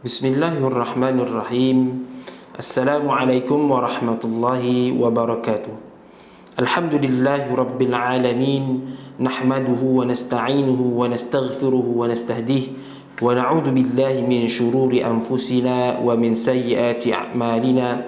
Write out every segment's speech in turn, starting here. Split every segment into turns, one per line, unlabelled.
Bismillahirrahmanirrahim. Assalamualaikum warahmatullahi wabarakatuh. Alhamdulillahi rabbil alamin. Nahmaduhu wa nasta'inuhu wa nastaghfiruhu wa nastahdih. Wa na'udhu billahi min syururi anfusina wa min sayyiati a'malina.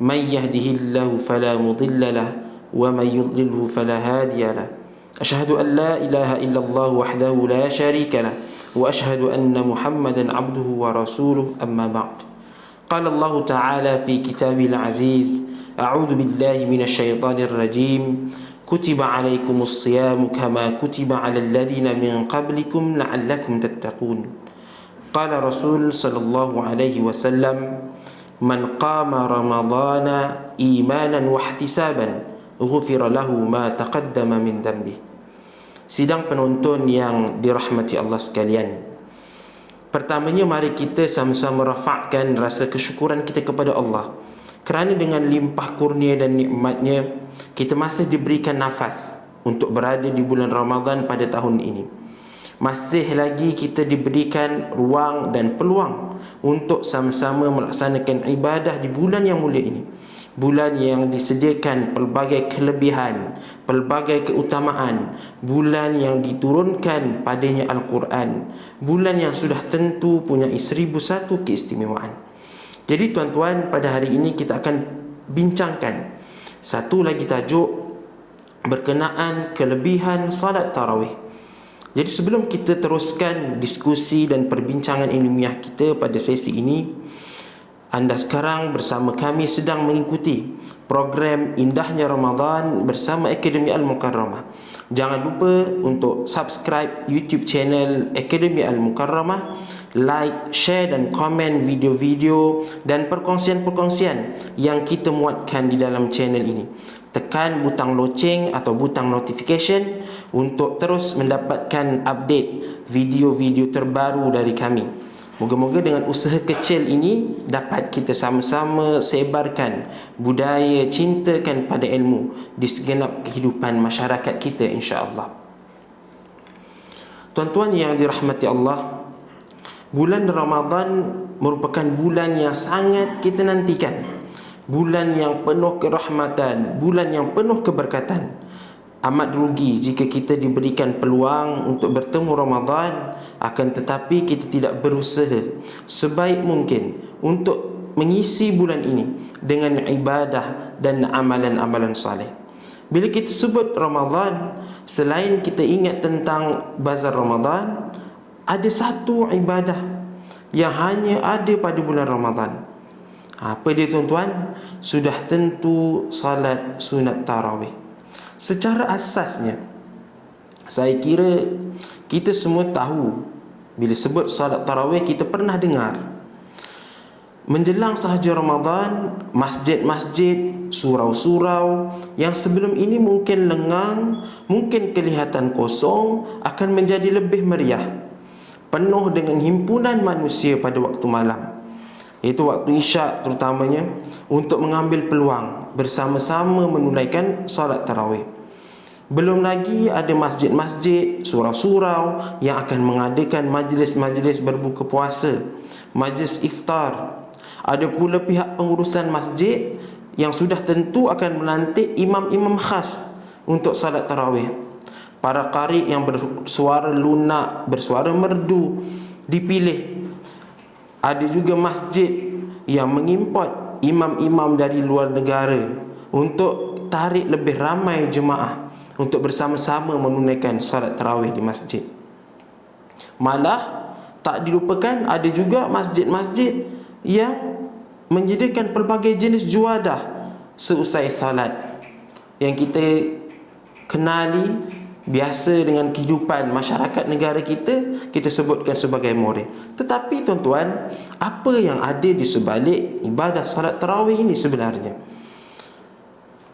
Man yahdihillahu fala mudilla lah wa man yudlilhu fala hadiya lah. Ashhadu an la ilaha illallah wahdahu la syarika lah وأشهد أن محمدا عبده ورسوله أما بعد. قال الله تعالى في كتابه العزيز: أعوذ بالله من الشيطان الرجيم. كتب عليكم الصيام كما كتب على الذين من قبلكم لعلكم تتقون. قال رسول صلى الله عليه وسلم: من قام رمضان إيمانا واحتسابا غفر له ما تقدم من ذنبه. Sidang penonton yang dirahmati Allah sekalian, pertamanya mari kita sama-sama rafakkan rasa kesyukuran kita kepada Allah, kerana dengan limpah kurnia dan nikmatnya kita masih diberikan nafas untuk berada di bulan Ramadan pada tahun ini. Masih lagi kita diberikan ruang dan peluang untuk sama-sama melaksanakan ibadah di bulan yang mulia ini. Bulan yang disediakan pelbagai kelebihan, pelbagai keutamaan, bulan yang diturunkan padanya Al-Quran, bulan yang sudah tentu punya 1001 keistimewaan. Jadi tuan-tuan, pada hari ini kita akan bincangkan satu lagi tajuk berkenaan kelebihan salat tarawih. Jadi sebelum kita teruskan diskusi dan perbincangan ilmiah kita pada sesi ini, anda sekarang bersama kami sedang mengikuti program Indahnya Ramadan bersama Akademi Al-Mukarramah. Jangan lupa untuk subscribe YouTube channel Akademi Al-Mukarramah, like, share dan komen video-video dan perkongsian-perkongsian yang kita muatkan di dalam channel ini. Tekan butang loceng atau butang notification untuk terus mendapatkan update video-video terbaru dari kami. Moga-moga dengan usaha kecil ini dapat kita sama-sama sebarkan budaya cintakan pada ilmu di segenap kehidupan masyarakat kita, insya-Allah. Tuan-tuan yang dirahmati Allah, bulan Ramadan merupakan bulan yang sangat kita nantikan. Bulan yang penuh kerahmatan, bulan yang penuh keberkatan. Amat rugi jika kita diberikan peluang untuk bertemu Ramadan, akan tetapi kita tidak berusaha sebaik mungkin untuk mengisi bulan ini dengan ibadah dan amalan-amalan saleh. Bila kita sebut Ramadan, selain kita ingat tentang bazar Ramadan, ada satu ibadah yang hanya ada pada bulan Ramadan. Apa dia tuan-tuan? Sudah tentu salat sunat tarawih. Secara asasnya, saya kira kita semua tahu, bila sebut salat tarawih kita pernah dengar. Menjelang sahaja Ramadan, masjid-masjid, surau-surau yang sebelum ini mungkin lengang, mungkin kelihatan kosong, akan menjadi lebih meriah, penuh dengan himpunan manusia pada waktu malam, iaitu waktu isyak terutamanya, untuk mengambil peluang bersama-sama menunaikan salat tarawih. Belum lagi ada masjid-masjid, surau-surau yang akan mengadakan majlis-majlis berbuka puasa, majlis iftar. Ada pula pihak pengurusan masjid yang sudah tentu akan melantik imam-imam khas untuk salat tarawih. Para qari yang bersuara lunak, bersuara merdu dipilih. Ada juga masjid yang mengimport imam-imam dari luar negara untuk tarik lebih ramai jemaah untuk bersama-sama menunaikan salat tarawih di masjid. Malah tak dilupakan ada juga masjid-masjid yang menyediakan pelbagai jenis juadah seusai salat, yang kita kenali biasa dengan kehidupan masyarakat negara kita sebutkan sebagai more. Tetapi tuan-tuan, apa yang ada di sebalik ibadah salat tarawih ini sebenarnya?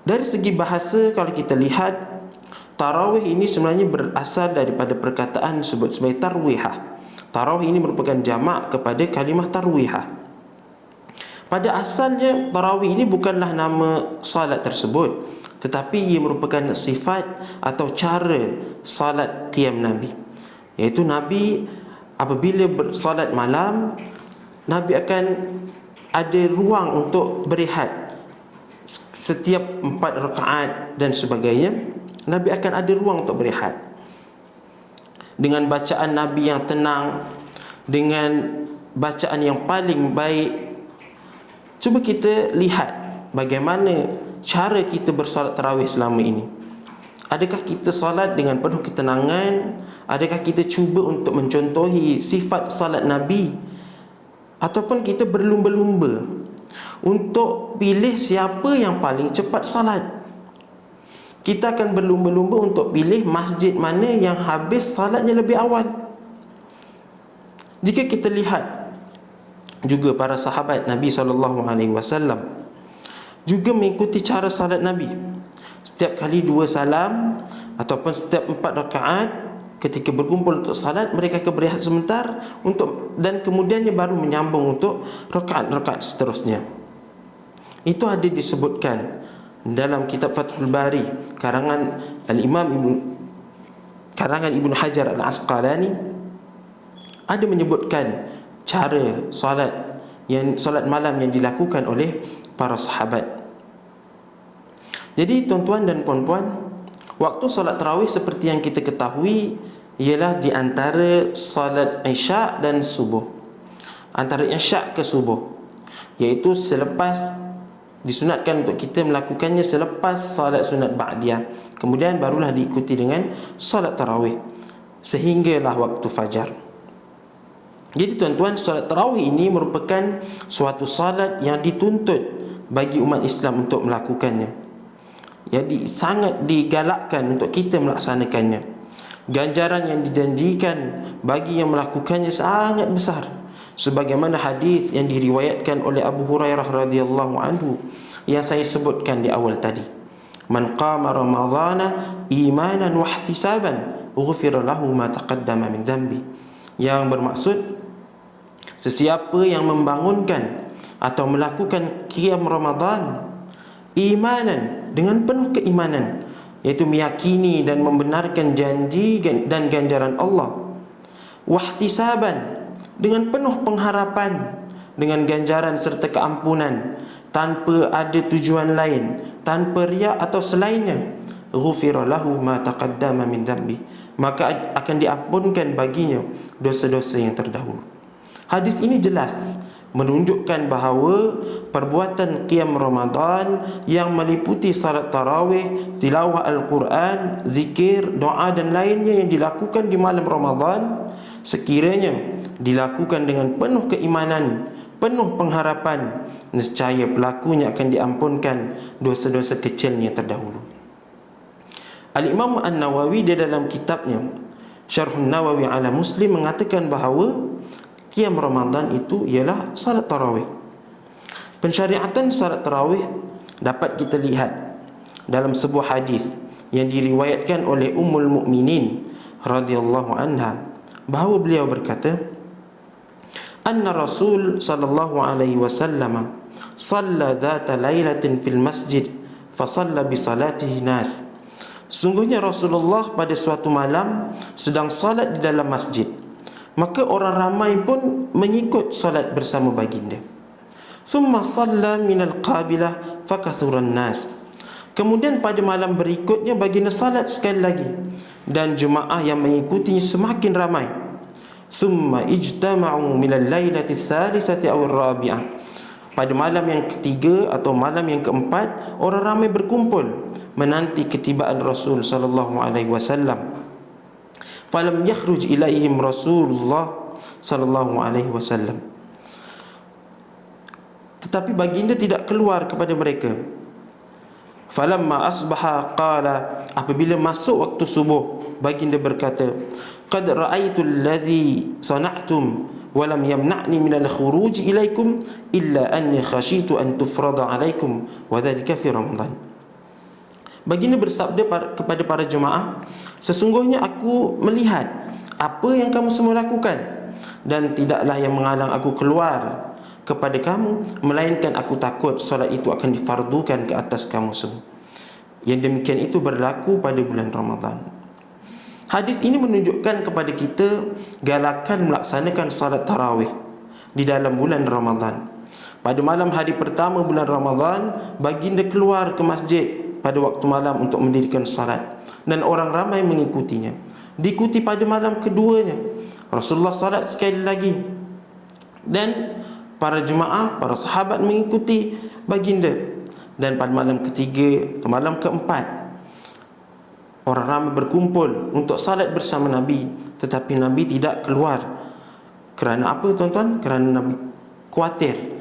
Dari segi bahasa, kalau kita lihat, tarawih ini sebenarnya berasal daripada perkataan disebut sebagai tarwihah. Tarawih ini merupakan jamak kepada kalimah tarwihah. Pada asalnya tarawih ini bukanlah nama salat tersebut, tetapi ia merupakan sifat atau cara salat qiyam Nabi, iaitu Nabi apabila bersalat malam, Nabi akan ada ruang untuk berehat setiap 4 rakaat dan sebagainya. Nabi akan ada ruang untuk berehat dengan bacaan Nabi yang tenang, dengan bacaan yang paling baik. Cuba kita lihat bagaimana cara kita bersolat tarawih selama ini. Adakah kita solat dengan penuh ketenangan? Adakah kita cuba untuk mencontohi sifat salat Nabi? Ataupun kita berlumba-lumba untuk pilih siapa yang paling cepat salat? Kita akan berlumba-lumba untuk pilih masjid mana yang habis salatnya lebih awal. Jika kita lihat juga para sahabat Nabi SAW juga mengikuti cara salat Nabi. Setiap kali 2 salam ataupun setiap 4 rakaat, ketika berkumpul untuk salat, mereka akan berehat sebentar dan kemudiannya baru menyambung untuk rakaat-rakaat seterusnya. Itu ada disebutkan dalam kitab Fathul Bari karangan Ibnu Hajar Al-Asqalani. Ada menyebutkan cara solat malam yang dilakukan oleh para sahabat. Jadi tuan-tuan dan puan-puan, waktu solat tarawih seperti yang kita ketahui ialah di antara solat Isyak dan subuh. Antara Isyak ke subuh, iaitu selepas disunatkan untuk kita melakukannya selepas solat sunat ba'diyah. Kemudian barulah diikuti dengan solat tarawih sehinggalah waktu fajar. Jadi tuan-tuan, solat tarawih ini merupakan suatu solat yang dituntut bagi umat Islam untuk melakukannya. Jadi sangat digalakkan untuk kita melaksanakannya. Ganjaran yang dijanjikan bagi yang melakukannya sangat besar, sebagaimana hadis yang diriwayatkan oleh Abu Hurairah radhiyallahu anhu yang saya sebutkan di awal tadi. Man qama ramadhana imanan wa ihtisaban ghufira lahu ma taqaddama min dhanbi. Yang bermaksud, sesiapa yang membangunkan atau melakukan qiyam Ramadan imanan, dengan penuh keimanan, iaitu meyakini dan membenarkan janji dan ganjaran Allah, wahtisaban, dengan penuh pengharapan dengan ganjaran serta keampunan tanpa ada tujuan lain, tanpa riak atau selainnya, ghufira lahu ma taqaddama min dhanbi, maka akan diampunkan baginya dosa-dosa yang terdahulu. Hadis ini jelas menunjukkan bahawa perbuatan qiyam Ramadan yang meliputi salat tarawih, tilawah Al-Quran, zikir, doa dan lainnya yang dilakukan di malam Ramadan, sekiranya dilakukan dengan penuh keimanan, penuh pengharapan, nescaya pelakunya akan diampunkan dosa-dosa kecilnya terdahulu. Al-Imam An-Nawawi di dalam kitabnya Syarhun Nawawi ala Muslim mengatakan bahawa qiyam Ramadan itu ialah salat tarawih. Pensyariatan salat tarawih dapat kita lihat dalam sebuah hadis yang diriwayatkan oleh Ummul Mukminin radhiyallahu anha, bahawa beliau berkata, anna Rasul sallallahu alaihi wasallam shalla dhata lailatin fil masjid fa shalla bi salatihi nas. Sungguhnya Rasulullah pada suatu malam sedang salat di dalam masjid, maka orang ramai pun mengikut salat bersama baginda. Thumma shalla minal qabilah fakathuran nas. Kemudian pada malam berikutnya baginda salat sekali lagi dan jemaah yang mengikutinya semakin ramai. Thumma ijtama'u minal lailati tsalitsati aw ar-rabi'ah. Pada malam yang ketiga atau malam yang keempat, orang ramai berkumpul menanti ketibaan Rasul sallallahu alaihi wasallam. Falam yakhruj ilaihim Rasulullah sallallahu alaihi wasallam. Tetapi baginda tidak keluar kepada mereka. Falamma asbaha qala, apabila masuk waktu subuh, baginda berkata, qad ra'aitu alladhi sana'tum wa lam yamna'ni min al-khuruj ilaikum illa anni khashitu an tufrada alaikum wa dhalika fi Ramadan. Baginda bersabda kepada para jemaah, sesungguhnya aku melihat apa yang kamu semua lakukan, dan tidaklah yang menghalang aku keluar kepada kamu, melainkan aku takut solat itu akan difardukan ke atas kamu semua. Yang demikian itu berlaku pada bulan Ramadan. Hadis ini menunjukkan kepada kita galakan melaksanakan salat tarawih, di dalam bulan Ramadan. Pada malam hari pertama bulan Ramadan, baginda keluar ke masjid pada waktu malam untuk mendirikan salat, dan orang ramai mengikutinya. Diikuti pada malam keduanya, Rasulullah salat sekali lagi, dan para jemaah, para sahabat mengikuti baginda. Dan pada malam ketiga, malam keempat, orang ramai berkumpul untuk salat bersama Nabi, tetapi Nabi tidak keluar. Kerana apa tuan-tuan? Kerana Nabi khawatir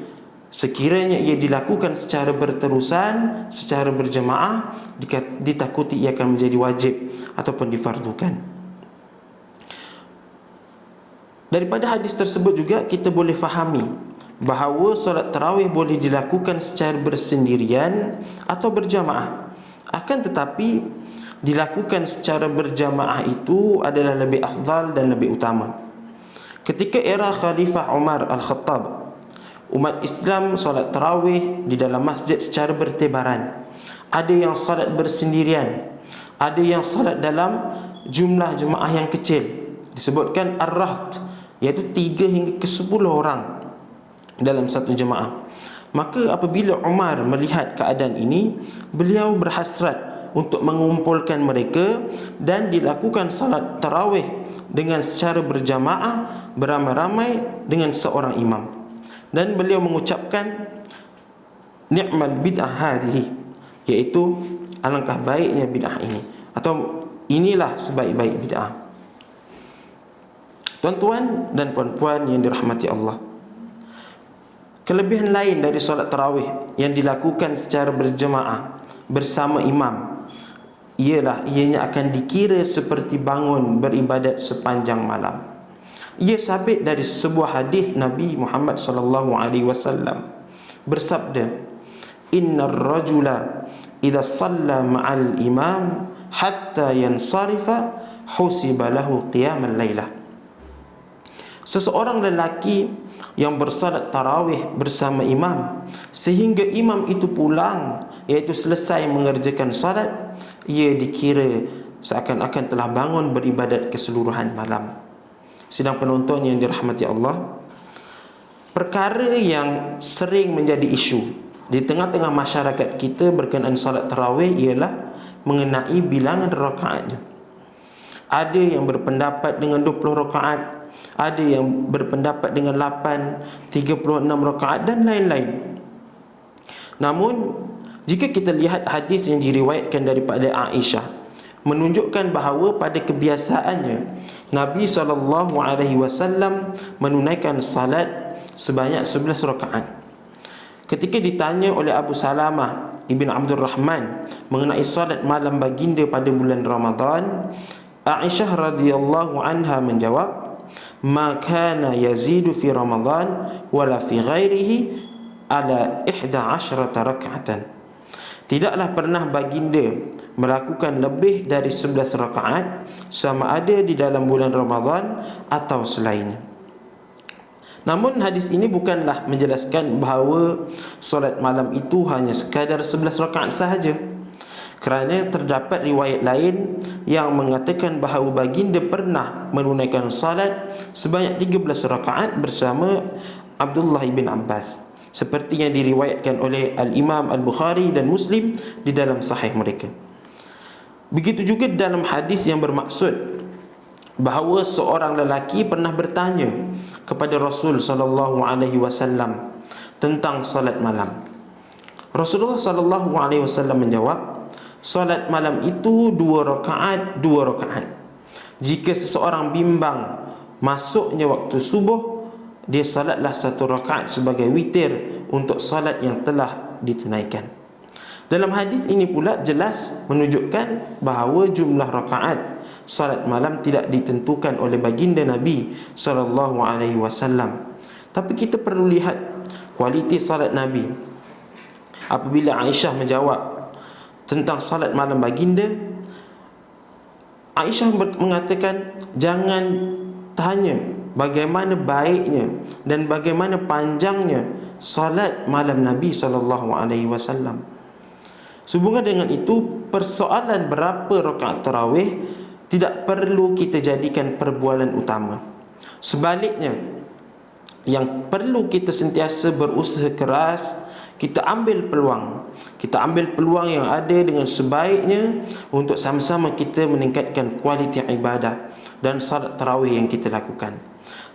sekiranya ia dilakukan secara berterusan, secara berjemaah, ditakuti ia akan menjadi wajib ataupun difardukan. Daripada hadis tersebut juga kita boleh fahami bahawa solat tarawih boleh dilakukan secara bersendirian atau berjamaah. Akan tetapi dilakukan secara berjamaah itu adalah lebih afdal dan lebih utama. Ketika era Khalifah Umar Al-Khattab, umat Islam solat tarawih di dalam masjid secara bertebaran. Ada yang solat bersendirian, ada yang solat dalam jumlah jemaah yang kecil, disebutkan ar-raht, iaitu 3 hingga ke 10 orang dalam satu jemaah. Maka apabila Umar melihat keadaan ini, beliau berhasrat untuk mengumpulkan mereka dan dilakukan salat tarawih dengan secara berjamaah, beramai-ramai dengan seorang imam. Dan beliau mengucapkan ni'mal bid'ah hadhihi, iaitu alangkah baiknya bid'ah ini, atau inilah sebaik-baik bid'ah. Tuan-tuan dan puan-puan yang dirahmati Allah, kelebihan lain dari solat tarawih yang dilakukan secara berjemaah bersama imam ialah ianya akan dikira seperti bangun beribadat sepanjang malam. Ia sabit dari sebuah hadis Nabi Muhammad sallallahu alaihi wasallam bersabda, "Innar rajula idza shalla ma'al imam hatta yansarifa husiba lahu qiyamal lailah." Seseorang lelaki yang bersalat tarawih bersama imam sehingga imam itu pulang, iaitu selesai mengerjakan salat, ia dikira seakan-akan telah bangun beribadat keseluruhan malam. Sidang penonton yang dirahmati Allah, perkara yang sering menjadi isu di tengah-tengah masyarakat kita berkenaan salat tarawih ialah mengenai bilangan rakaatnya. Ada yang berpendapat dengan 20 rakaat, ada yang berpendapat dengan 8, 36 rakaat dan lain-lain. Namun jika kita lihat hadis yang diriwayatkan daripada Aisyah, menunjukkan bahawa pada kebiasaannya Nabi SAW menunaikan salat sebanyak 11 rakaat. Ketika ditanya oleh Abu Salamah Ibn Abdul Rahman mengenai salat malam baginda pada bulan Ramadan, Aisyah radhiyallahu anha menjawab, "Ma kana yazidu fi Ramadan wala fi ghairihi ala 11 raka'atan." Tidaklah pernah baginda melakukan lebih dari 11 rakaat sama ada di dalam bulan Ramadan atau selainnya. Namun hadis ini bukanlah menjelaskan bahawa solat malam itu hanya sekadar 11 rakaat sahaja, kerana terdapat riwayat lain yang mengatakan bahawa baginda pernah menunaikan salat sebanyak 13 rakaat bersama Abdullah bin Abbas, seperti yang diriwayatkan oleh Al-Imam Al-Bukhari dan Muslim di dalam sahih mereka. Begitu juga dalam hadis yang bermaksud bahawa seorang lelaki pernah bertanya kepada Rasul sallallahu alaihi wasallam tentang salat malam. Rasulullah sallallahu alaihi wasallam menjawab, "Salat malam itu 2 rakaat, 2 rakaat. Jika seseorang bimbang masuknya waktu subuh, dia salatlah 1 rakaat sebagai witir untuk salat yang telah ditunaikan." Dalam hadis ini pula jelas menunjukkan bahawa jumlah rakaat salat malam tidak ditentukan oleh baginda Nabi sallallahu alaihi wasallam. Tapi kita perlu lihat kualiti salat Nabi. Apabila Aisyah menjawab tentang salat malam baginda, Aisyah mengatakan, "Jangan tanya bagaimana baiknya dan bagaimana panjangnya salat malam Nabi sallallahu alaihi wasallam." Sehubungan dengan itu, persoalan berapa rakaat tarawih tidak perlu kita jadikan perbualan utama. Sebaliknya, yang perlu kita sentiasa berusaha keras, kita ambil peluang. Kita ambil peluang yang ada dengan sebaiknya untuk sama-sama kita meningkatkan kualiti ibadah dan salat tarawih yang kita lakukan.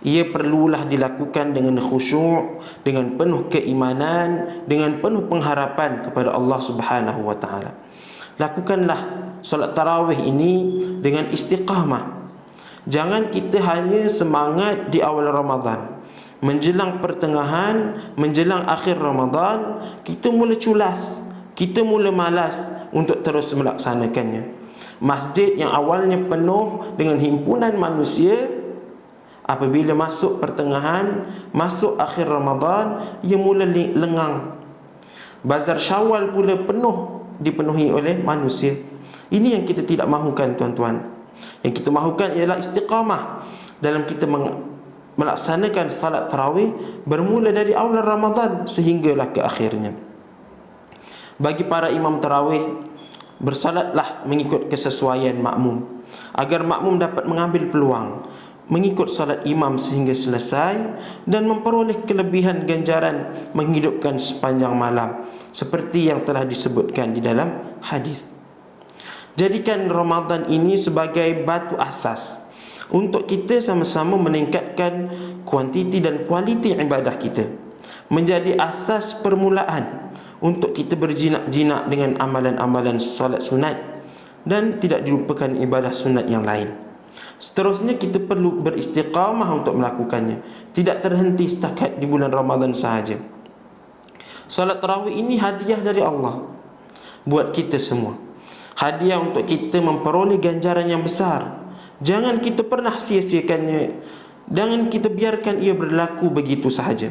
Ia perlulah dilakukan dengan khusyuk, dengan penuh keimanan, dengan penuh pengharapan kepada Allah Subhanahu wa taala. Lakukanlah salat tarawih ini dengan istiqamah. Jangan kita hanya semangat di awal Ramadan. Menjelang pertengahan, menjelang akhir Ramadan, kita mula culas, kita mula malas untuk terus melaksanakannya. Masjid yang awalnya penuh dengan himpunan manusia, apabila masuk pertengahan, masuk akhir Ramadan, ia mula lengang. Bazar Syawal pula dipenuhi oleh manusia. Ini yang kita tidak mahukan, tuan-tuan. Yang kita mahukan ialah istiqamah dalam kita melaksanakan salat tarawih bermula dari awal Ramadan sehinggalah ke akhirnya. Bagi para imam tarawih, bersalatlah mengikut kesesuaian makmum, agar makmum dapat mengambil peluang mengikut salat imam sehingga selesai dan memperoleh kelebihan ganjaran menghidupkan sepanjang malam, seperti yang telah disebutkan di dalam hadis. Jadikan Ramadan ini sebagai batu asas untuk kita sama-sama meningkatkan kuantiti dan kualiti ibadah kita, menjadi asas permulaan untuk kita berjinak-jinak dengan amalan-amalan solat sunat dan tidak dilupakan ibadah sunat yang lain. Seterusnya kita perlu beristiqamah untuk melakukannya, tidak terhenti setakat di bulan Ramadan sahaja. Salat tarawih ini hadiah dari Allah buat kita semua, hadiah untuk kita memperoleh ganjaran yang besar. Jangan kita pernah sia-siakannya. Jangan kita biarkan ia berlaku begitu sahaja.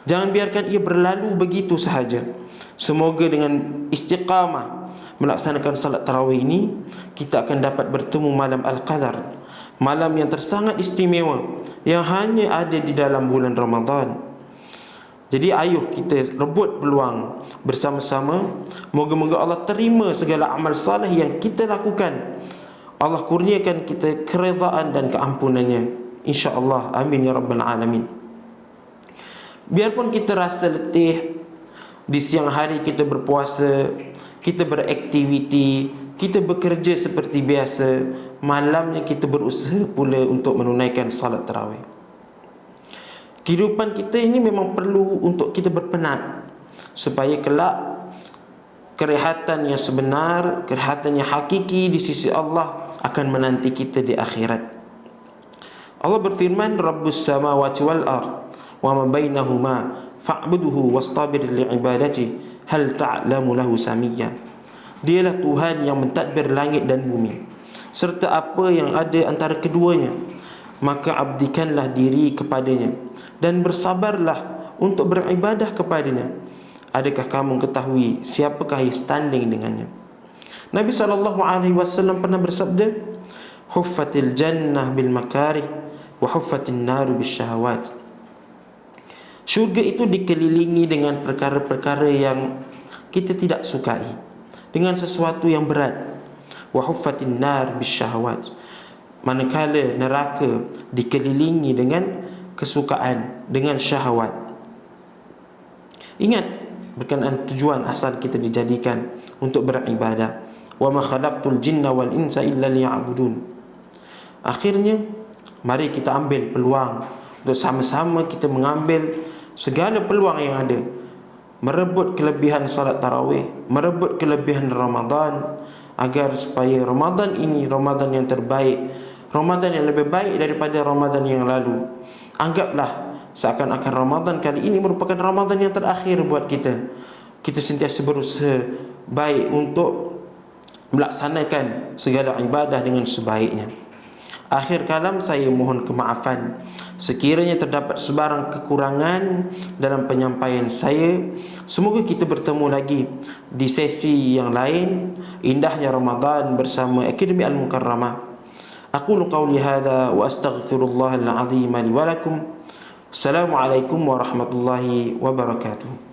Jangan biarkan ia berlalu begitu sahaja. Semoga dengan istiqamah melaksanakan salat tarawih ini, kita akan dapat bertemu malam Al-Qadar, malam yang tersangat istimewa, yang hanya ada di dalam bulan Ramadan. Jadi ayuh kita rebut peluang bersama-sama. Moga-moga Allah terima segala amal saleh yang kita lakukan. Allah kurniakan kita keredaan dan keampunannya, insya-Allah. Amin ya rabbal alamin. Biarpun kita rasa letih di siang hari, kita berpuasa, kita beraktiviti, kita bekerja seperti biasa, malamnya kita berusaha pula untuk menunaikan salat tarawih. Kehidupan kita ini memang perlu untuk kita berpenat, supaya kelak kerehatan yang sebenar, kerehatan yang hakiki di sisi Allah akan menanti kita di akhirat. Allah berfirman, Rabbus samawati wal ard wa ma bainahuma fa'budhu wastabir li'ibadati hal ta'lamu lahu samiyya. Dialah Tuhan yang mentadbir langit dan bumi serta apa yang ada antara keduanya, maka abdikanlah diri kepadanya dan bersabarlah untuk beribadah kepadanya. Adakah kamu ketahui siapakah yang standing dengannya? Nabi SAW pernah bersabda, huffatil jannah bil makarih wa huffatin naru bis syahawat. Syurga itu dikelilingi dengan perkara-perkara yang kita tidak sukai, dengan sesuatu yang berat. Wa huffatin nar bis syahawat. Manakala neraka dikelilingi dengan kesukaan, dengan syahwat. Ingat berkenaan tujuan asal kita dijadikan untuk beribadah. Wa ma khalaqtul jinna wal insa illa liya'budun. Akhirnya mari kita ambil peluang untuk sama-sama kita mengambil segala peluang yang ada, merebut kelebihan salat tarawih, merebut kelebihan Ramadan, agar supaya Ramadan ini Ramadan yang terbaik, Ramadan yang lebih baik daripada Ramadan yang lalu. Anggaplah seakan-akan Ramadan kali ini merupakan Ramadan yang terakhir buat kita. Kita sentiasa berusaha baik untuk melaksanakan segala ibadah dengan sebaiknya. Akhir kalam, saya mohon kemaafan sekiranya terdapat sebarang kekurangan dalam penyampaian saya. Semoga kita bertemu lagi di sesi yang lain. Indahnya Ramadan bersama Akademi Al-Mukarramah. Aqulu qawli hadha wa astaghfirullahal azim li wa lakum. Assalamualaikum warahmatullahi wabarakatuh.